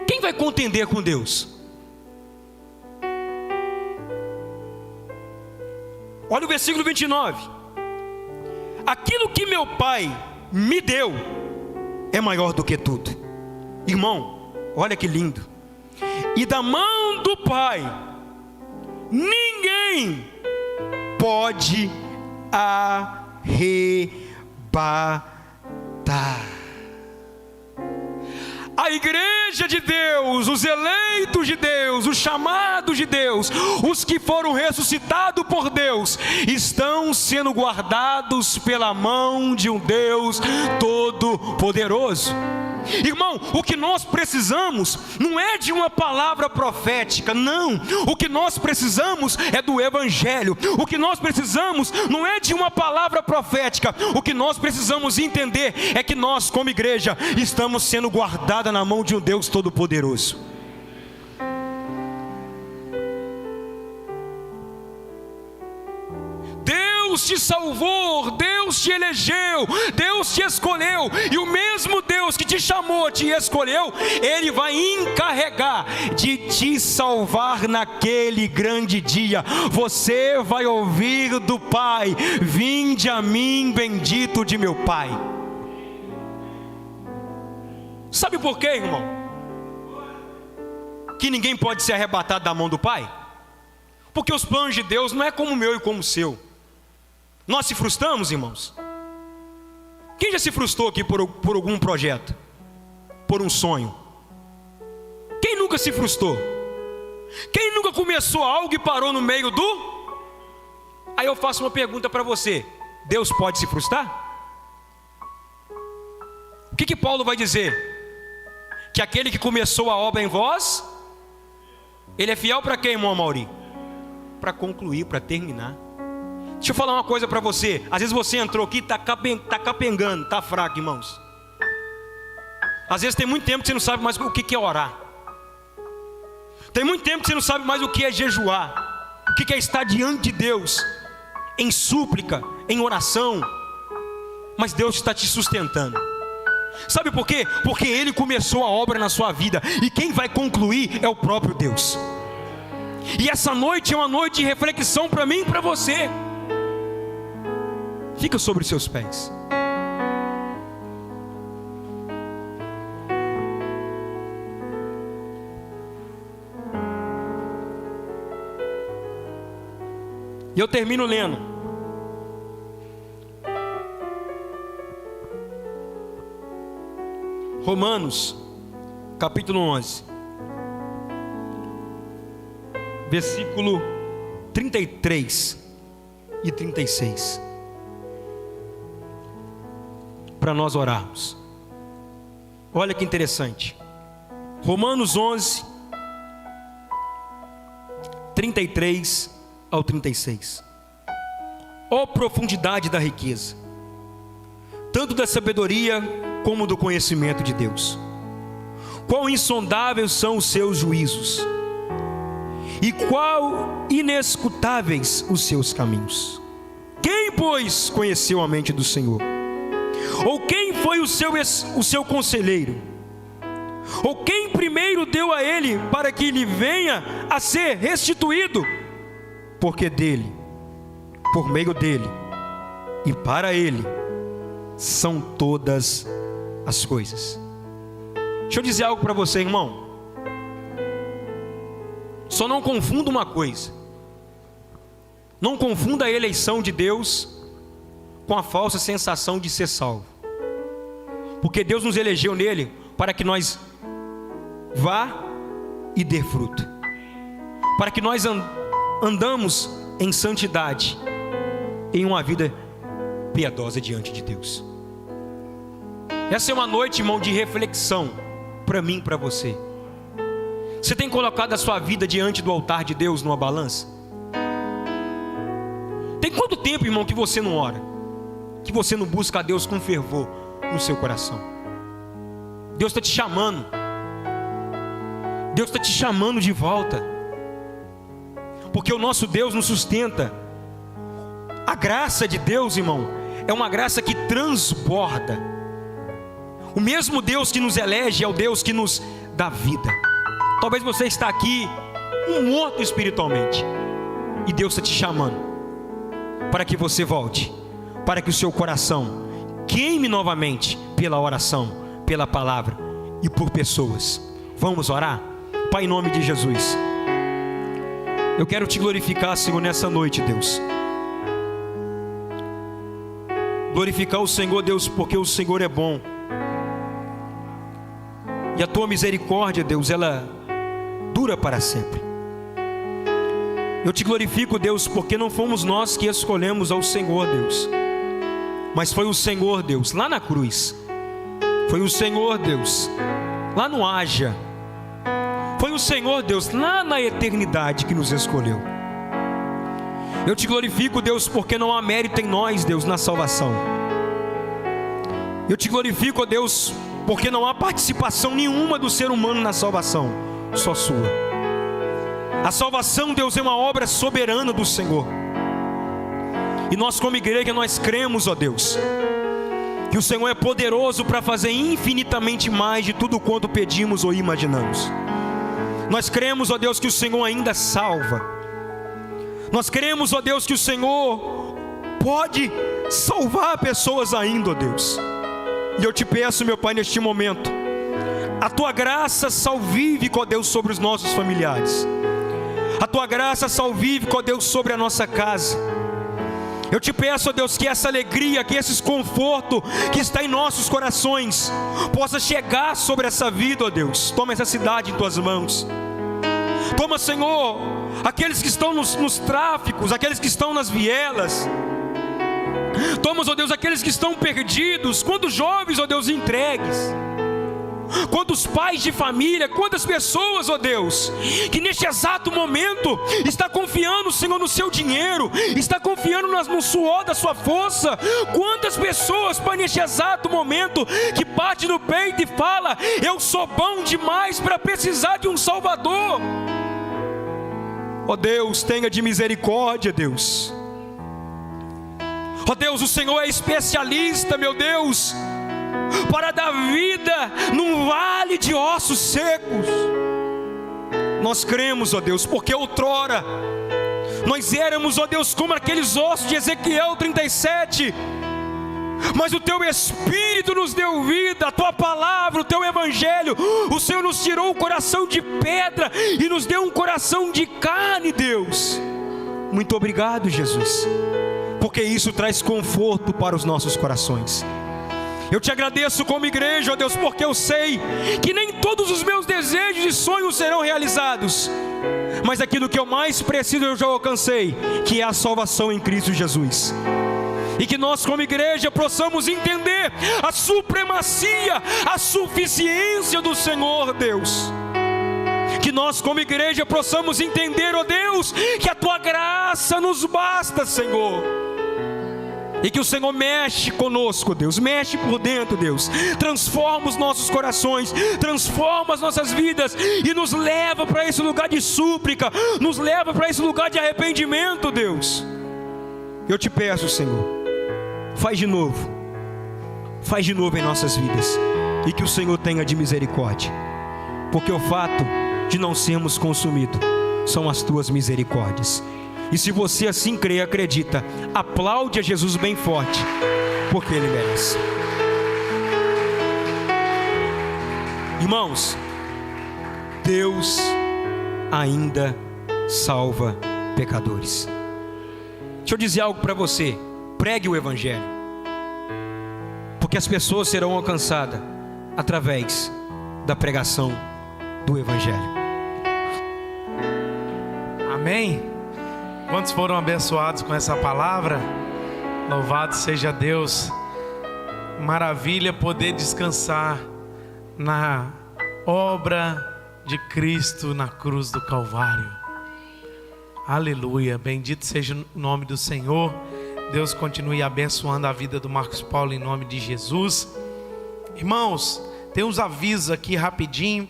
Quem vai contender com Deus? Olha o versículo 29. Aquilo que meu Pai me deu é maior do que tudo. Irmão, olha que lindo. E da mão do Pai ninguém pode arrebatar. A igreja de Deus, os eleitos de Deus, os chamados de Deus, os que foram ressuscitados por Deus, estão sendo guardados pela mão de um Deus todo-poderoso. Irmão, o que nós precisamos não é de uma palavra profética, não. O que nós precisamos é do Evangelho. O que nós precisamos não é de uma palavra profética. O que nós precisamos entender é que nós, como igreja, estamos sendo guardados na mão de um Deus Todo-Poderoso. Deus te salvou, Deus te elegeu, Deus te escolheu, e o mesmo Deus que te chamou, te escolheu, Ele vai encarregar de te salvar naquele grande dia. Você vai ouvir do Pai: vinde a mim, bendito de meu Pai. Sabe por quê, irmão? Que ninguém pode ser arrebatado da mão do Pai? Porque os planos de Deus não é como o meu e como o seu. Nós se frustramos, irmãos? Quem já se frustrou aqui por algum projeto? Por um sonho? Quem nunca se frustrou? Quem nunca começou algo e parou no meio do... Aí eu faço uma pergunta para você: Deus pode se frustrar? O que Paulo vai dizer? Que aquele que começou a obra em vós, ele é fiel para quem, irmão Amauri? Para concluir, para terminar. Deixa eu falar uma coisa para você. Às vezes você entrou aqui e está capengando, está fraco, irmãos. Às vezes tem muito tempo que você não sabe mais o que é orar. Tem muito tempo que você não sabe mais o que é jejuar, o que é estar diante de Deus, em súplica, em oração. Mas Deus está te sustentando. Sabe por quê? Porque Ele começou a obra na sua vida, e quem vai concluir é o próprio Deus. E essa noite é uma noite de reflexão para mim e para você. Fica sobre os seus pés. E eu termino lendo. Romanos, capítulo 11, versículo 33 e 36. Para nós orarmos. Olha que interessante. Romanos 11, 33 ao 36. Ó profundidade da riqueza, tanto da sabedoria como do conhecimento de Deus. Quão insondáveis são os seus juízos, e quão inescrutáveis os seus caminhos. Quem, pois, conheceu a mente do Senhor? Ou quem foi o seu conselheiro? Ou quem primeiro deu a ele para que lhe venha a ser restituído? Porque dele, por meio dele e para ele são todas as coisas. Deixa eu dizer algo para você, irmão. Só não confunda uma coisa. Não confunda a eleição de Deus com a falsa sensação de ser salvo. Porque Deus nos elegeu nele para que nós vá e dê fruto, para que nós andamos em santidade, em uma vida piedosa diante de Deus. Essa é uma noite, irmão, de reflexão para mim e para você. Você tem colocado a sua vida diante do altar de Deus numa balança? Tem quanto tempo, irmão, que você não ora? Que você não busca a Deus com fervor no seu coração? Deus está te chamando. Deus está te chamando de volta. Porque o nosso Deus nos sustenta. A graça de Deus, irmão, é uma graça que transborda. O mesmo Deus que nos elege é o Deus que nos dá vida. Talvez você está aqui morto espiritualmente, e Deus está te chamando para que você volte, para que o seu coração queime novamente pela oração, pela palavra e por pessoas. Vamos orar? Pai, em nome de Jesus, eu quero te glorificar, Senhor, nessa noite, Deus. Glorificar o Senhor, Deus, porque o Senhor é bom. E a tua misericórdia, Deus, ela dura para sempre. Eu te glorifico, Deus, porque não fomos nós que escolhemos ao Senhor, Deus, mas foi o Senhor, Deus, lá na cruz. Foi o Senhor, Deus, lá no Haja. Foi o Senhor, Deus, lá na eternidade que nos escolheu. Eu te glorifico, Deus, porque não há mérito em nós, Deus, na salvação. Eu te glorifico, Deus, porque não há participação nenhuma do ser humano na salvação, só sua. A salvação, Deus, é uma obra soberana do Senhor. E nós como igreja, nós cremos, ó Deus, que o Senhor é poderoso para fazer infinitamente mais de tudo quanto pedimos ou imaginamos. Nós cremos, ó Deus, que o Senhor ainda salva. Nós cremos, ó Deus, que o Senhor pode salvar pessoas ainda, ó Deus. E eu te peço, meu Pai, neste momento, a Tua graça salvífica, ó Deus, sobre os nossos familiares. A Tua graça salvífica, ó Deus, sobre a nossa casa. Eu te peço, ó Deus, que essa alegria, que esse conforto que está em nossos corações possa chegar sobre essa vida, ó Deus. Toma essa cidade em Tuas mãos. Toma, Senhor, aqueles que estão nos tráficos, aqueles que estão nas vielas. Toma, ó Deus, aqueles que estão perdidos. Quantos jovens, ó Deus, entregues. Quantos pais de família, quantas pessoas, ó Deus, que neste exato momento está confiando, Senhor, no seu dinheiro, está confiando no suor da sua força. Quantas pessoas, Pai, neste exato momento, que bate no peito e fala: eu sou bom demais para precisar de um Salvador. Ó Deus, tenha de misericórdia, Deus. Ó Deus, o Senhor é especialista, meu Deus, para dar vida num vale de ossos secos. Nós cremos, ó Deus, porque outrora nós éramos, ó Deus, como aqueles ossos de Ezequiel 37, mas o Teu Espírito nos deu vida, a Tua palavra, o Teu Evangelho. O Senhor nos tirou o coração de pedra e nos deu um coração de carne, Deus. Muito obrigado, Jesus, porque isso traz conforto para os nossos corações. Eu te agradeço como igreja, ó Deus, porque eu sei que nem todos os meus desejos e sonhos serão realizados, mas aquilo que eu mais preciso eu já alcancei, que é a salvação em Cristo Jesus. E que nós como igreja possamos entender a supremacia, a suficiência do Senhor, Deus. Que nós como igreja possamos entender, ó Deus, que a Tua graça nos basta, Senhor. E que o Senhor mexe conosco, Deus, mexe por dentro, Deus. Transforma os nossos corações, transforma as nossas vidas e nos leva para esse lugar de súplica, nos leva para esse lugar de arrependimento, Deus. Eu te peço, Senhor, faz de novo em nossas vidas, e que o Senhor tenha de misericórdia, porque o fato de não sermos consumidos são as Tuas misericórdias. E se você assim crê e acredita, aplaude a Jesus bem forte, porque Ele merece. Irmãos, Deus ainda salva pecadores. Deixa eu dizer algo para você: pregue o Evangelho, porque as pessoas serão alcançadas através da pregação do Evangelho. Amém? Quantos foram abençoados com essa palavra? Louvado seja Deus. Maravilha poder descansar na obra de Cristo na cruz do Calvário. Aleluia, bendito seja o nome do Senhor. Deus continue abençoando a vida do Marcos Paulo em nome de Jesus. Irmãos, tem uns avisos aqui rapidinho.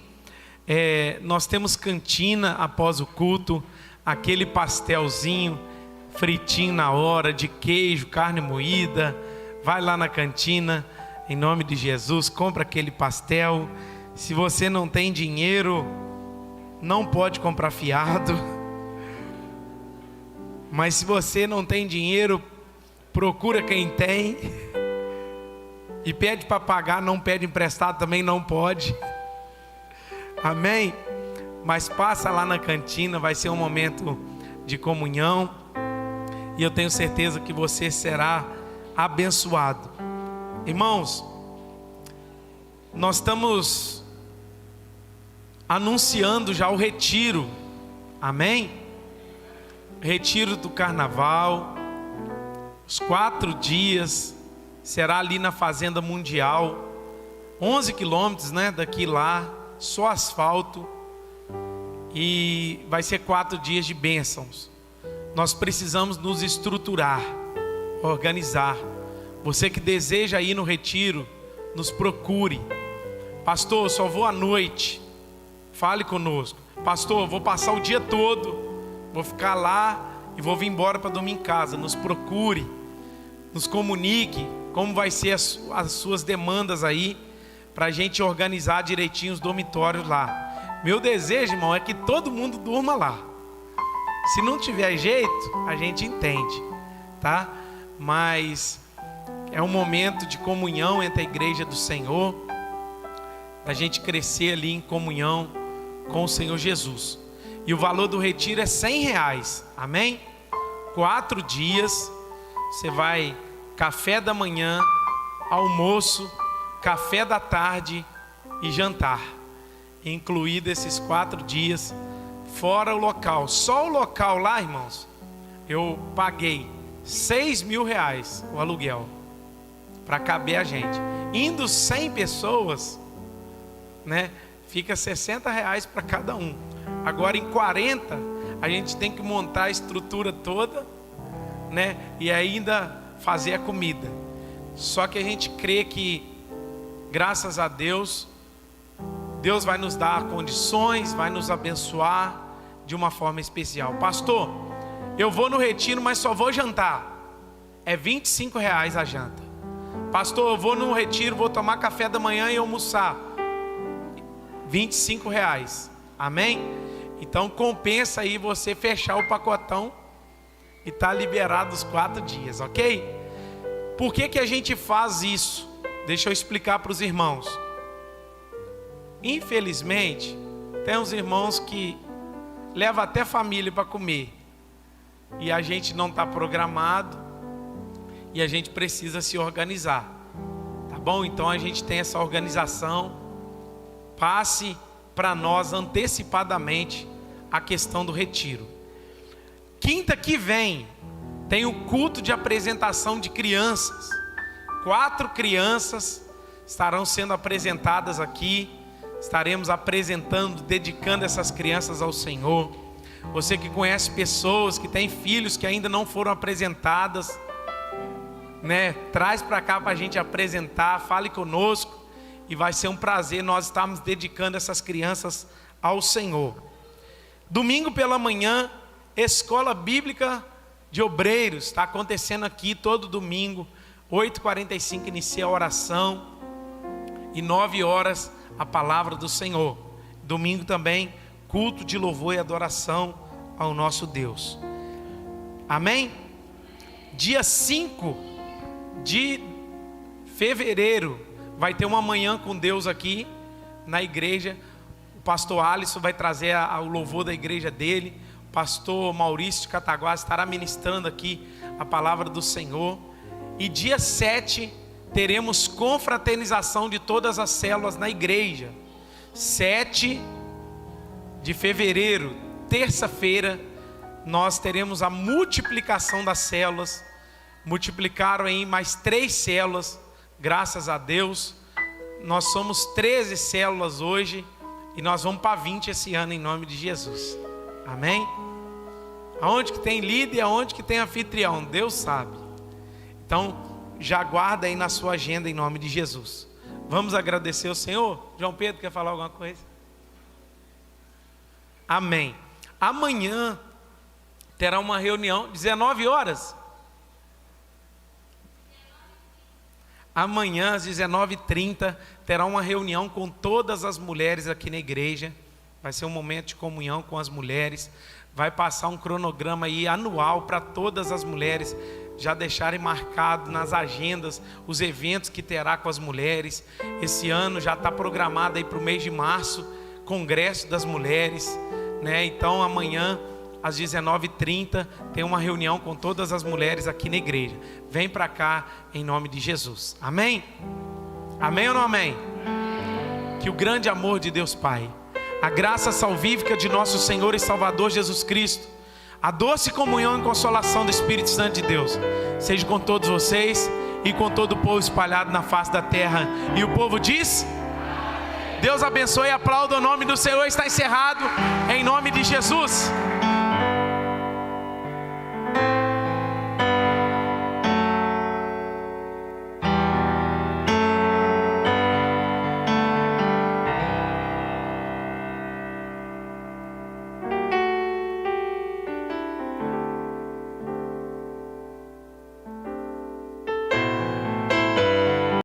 Nós temos cantina após o culto. Aquele pastelzinho fritinho na hora, de queijo, carne moída. Vai lá na cantina, em nome de Jesus, compra aquele pastel. Se você não tem dinheiro, não pode comprar fiado. Mas se você não tem dinheiro, procura quem tem. E pede para pagar, não pede emprestado, também não pode. Amém? Mas passa lá na cantina, vai ser um momento de comunhão, e eu tenho certeza que você será abençoado. Irmãos, nós estamos anunciando já o retiro, amém? Retiro do carnaval, os 4 dias, será ali na Fazenda Mundial, 11 quilômetros, né, daqui lá, só asfalto, e vai ser 4 dias de bênçãos. Nós precisamos nos estruturar, organizar. Você que deseja ir no retiro, nos procure. Pastor, eu só vou à noite. Fale conosco. Pastor, eu vou passar o dia todo, vou ficar lá e vou vir embora para dormir em casa. Nos procure, nos comunique como vai ser as suas demandas aí, para a gente organizar direitinho os dormitórios lá. Meu desejo, irmão, é que todo mundo durma lá. Se não tiver jeito, a gente entende, tá? Mas é um momento de comunhão entre a igreja do Senhor, da gente crescer ali em comunhão com o Senhor Jesus. E o valor do retiro é R$100, amém? 4 dias, você vai café da manhã, almoço, café da tarde e jantar, incluído esses 4 dias, fora o local. Só o local lá, irmãos, eu paguei R$6.000 o aluguel, para caber a gente. Indo 100 pessoas, né, fica R$60 para cada um. Agora em 40, a gente tem que montar a estrutura toda, né, e ainda fazer a comida. Só que a gente crê que, graças a Deus, Deus vai nos dar condições, vai nos abençoar de uma forma especial. Pastor, eu vou no retiro, mas só vou jantar. É R$25 a janta. Pastor, eu vou no retiro, vou tomar café da manhã e almoçar. R$25. Amém? Então compensa aí você fechar o pacotão e tá liberado os 4 dias, ok? Por que a gente faz isso? Deixa eu explicar para os irmãos. Infelizmente, tem uns irmãos que levam até família para comer, e a gente não está programado, e a gente precisa se organizar, tá bom? Então a gente tem essa organização. Passe para nós antecipadamente a questão do retiro. Quinta que vem tem o culto de apresentação de crianças. 4 crianças estarão sendo apresentadas aqui. Estaremos apresentando, dedicando essas crianças ao Senhor. Você que conhece pessoas que têm filhos que ainda não foram apresentadas, né? Traz para cá para a gente apresentar, fale conosco, e vai ser um prazer nós estarmos dedicando essas crianças ao Senhor. Domingo pela manhã, Escola Bíblica de Obreiros, está acontecendo aqui todo domingo, 8h45 inicia a oração, e 9h a palavra do Senhor. Domingo também, culto de louvor e adoração ao nosso Deus. Amém? Dia 5 de fevereiro, vai ter uma manhã com Deus aqui na igreja. O pastor Alisson vai trazer o louvor da igreja dele. O pastor Maurício de Cataguás estará ministrando aqui a palavra do Senhor. E dia 7 teremos confraternização de todas as células na igreja. 7 de fevereiro, terça-feira, nós teremos a multiplicação das células. Multiplicaram em mais 3 células, graças a Deus. Nós somos 13 células hoje, e nós vamos para 20 esse ano, em nome de Jesus. Amém? Aonde que tem líder e aonde que tem anfitrião, Deus sabe. Então, já guarda aí na sua agenda, em nome de Jesus. Vamos agradecer ao Senhor. João Pedro, quer falar alguma coisa? Amém. Amanhã terá uma reunião, 19h. Amanhã às 19h30 terá uma reunião com todas as mulheres aqui na igreja. Vai ser um momento de comunhão com as mulheres. Vai passar um cronograma aí anual para todas as mulheres já deixarem marcado nas agendas os eventos que terá com as mulheres. Esse ano já está programado aí para o mês de março, Congresso das Mulheres, né? Então amanhã às 19h30 tem uma reunião com todas as mulheres aqui na igreja. Vem para cá em nome de Jesus. Amém? Amém ou não amém? Que o grande amor de Deus Pai, a graça salvífica de nosso Senhor e Salvador Jesus Cristo, a doce comunhão e consolação do Espírito Santo de Deus seja com todos vocês, e com todo o povo espalhado na face da terra. E o povo diz: Deus abençoe e aplauda o nome do Senhor. Está encerrado em nome de Jesus.